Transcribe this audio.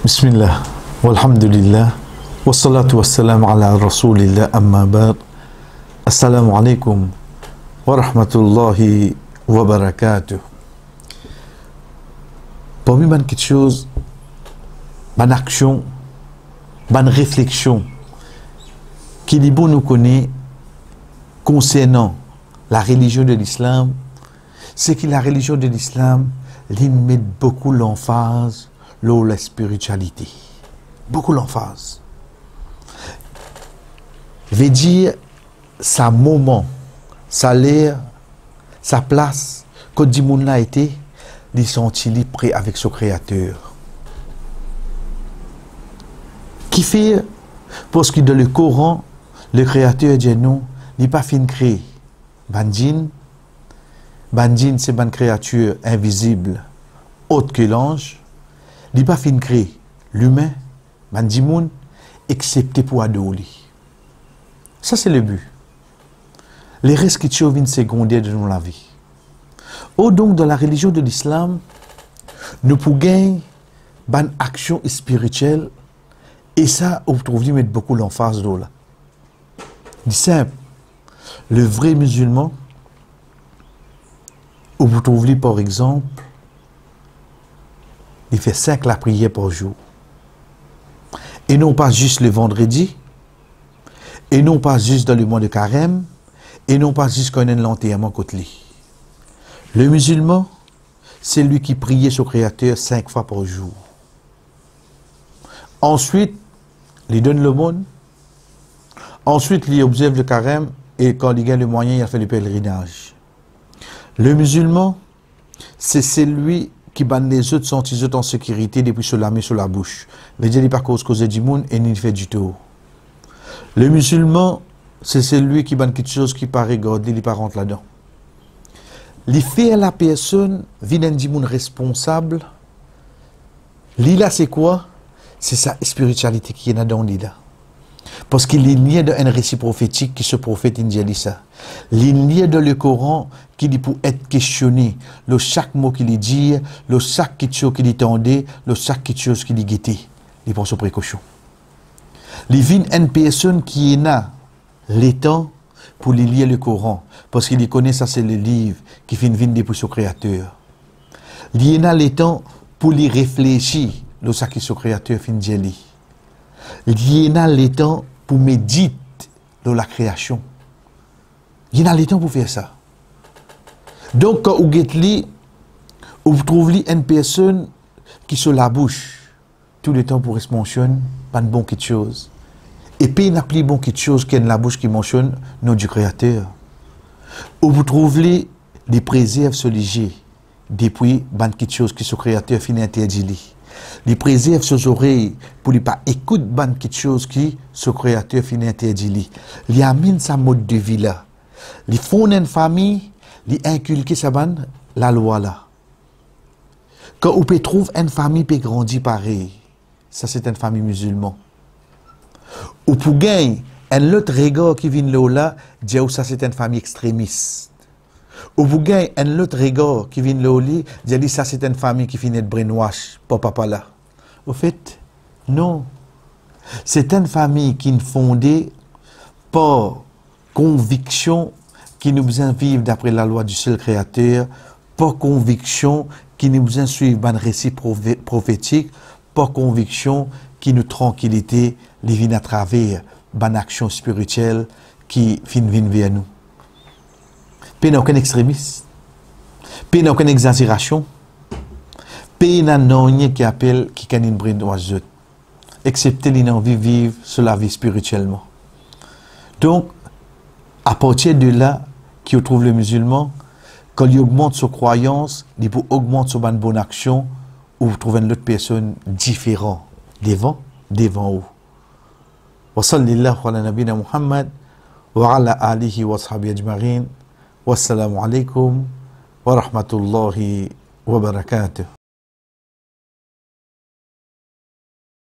Bismillah, walhamdulillah, wassalatu wassalamu ala rasulillah amma ba'd. Assalamu alaikum wa rahmatullahi wa barakatuh. Parmi quelque chose, bonne action, bonne réflexion qui dit bon nous connaît concernant la religion de l'islam, c'est que la religion de l'islam, il met beaucoup l'emphase sur la spiritualité. Beaucoup l'emphase. Veut dire, sa moment, sa l'air, sa place, quand du monde l'a été, il sentit prêt avec son créateur. Qui fait, parce que dans le Coran, le créateur dit non, il n'est pas fin de créer. Bandine, c'est une créature invisible, autre que l'ange. Il n'est pas fin de créer l'humain, bandimoun, excepté pour adorer. Ça, c'est le but. Les restes qui sont une secondaire de la vie. Oh, donc, dans la religion de l'islam, nous pouvons gagner une action spirituelle et ça, vous trouvez mettre beaucoup l'emphase de là. C'est simple. Le vrai musulman, vous trouvez par exemple, il fait 5 la prière par jour. Et non pas juste le vendredi, et non pas juste dans le mois de carême, et non pas juste quand on a l'enterrement côté. Le musulman, c'est lui qui priait son créateur 5 fois par jour. Ensuite, il donne le monde. Ensuite, il observe le carême, et quand il gagne le moyen, il fait le pèlerinage. Le musulman, c'est celui qui banne les autres sans les autres en sécurité depuis sur la main, sur la bouche. Il veut dire, il n'est pas cause du monde et il fait du tout. Le musulman, c'est celui qui banne quelque chose qui paraît godly, il n'est pas rentre là-dedans. Il fait à la personne, vient du monde responsable. L'ila, c'est quoi? C'est sa spiritualité qui est dans l'ila. Parce qu'il est lié dans un récit prophétique qui se prophète dit ça. Il est lié dans le Coran qui dit pour être questionné, le chaque mot qu'il dit, le chaque chose qu'il tendait, le chaque chose qu'il guettait. Il prend ses précautions. Il vient une personne qui est là, l'étant pour lire le Coran, parce qu'il connaît ça, c'est le livre qui vient depuis son créateur. Il est là l'étant pour y réfléchir, le chaque son créateur fin de il y a le temps pour méditer dans la création. Il y a le temps pour faire ça. Donc, quand vous trouvez une personne qui se la bouche tout le temps pour se mentionner pas de bon quelque chose. Et puis, il n'y a plus bon quelque chose qui est la bouche qui mentionne nom du Créateur. Ou vous trouvez les préserves ce léger depuis quelque chose qui ce Créateur finit interdit. Il préserve ses oreilles pour ne pas écouter quelque chose qui ce créateur finit interdit. Il amène sa mode de vie là. Il fonde une famille, il inculque sa bande la loi là. Quand on peut trouver une famille peut grandir pareil, ça c'est une famille musulmane. Ou pour gagner un autre regard qui vient là, dire ça c'est une famille extrémiste. Ou vous gagnez un autre regard qui vient de lit, dit ça c'est une famille qui finit de brainwash, papa là. Au fait, non. C'est une famille qui est fondée par conviction qui nous besoin vivre d'après la loi du seul créateur, par conviction qui nous besoin suivre un récit prophétique, par conviction qui nous tranquillité, les vient à travers une action spirituelle qui vient vers nous. Pays n'a aucun extrémiste, pays n'a aucune exagération, pays n'a rien qui appelle qui can une bride d'oiseau, excepté l'envie de vivre sur la vie spirituellement. Donc, à partir de là, qui trouve le musulman, quand il augmente sa croyance, il peut augmenter sa bonne action, ou vous trouvez une autre personne différente, devant vous. Wa sallallahu ala nabina Muhammad, wa ala alihi wa sahbihi ajma'in. Wassalamu alaikum wa rahmatullahi wa barakatuh.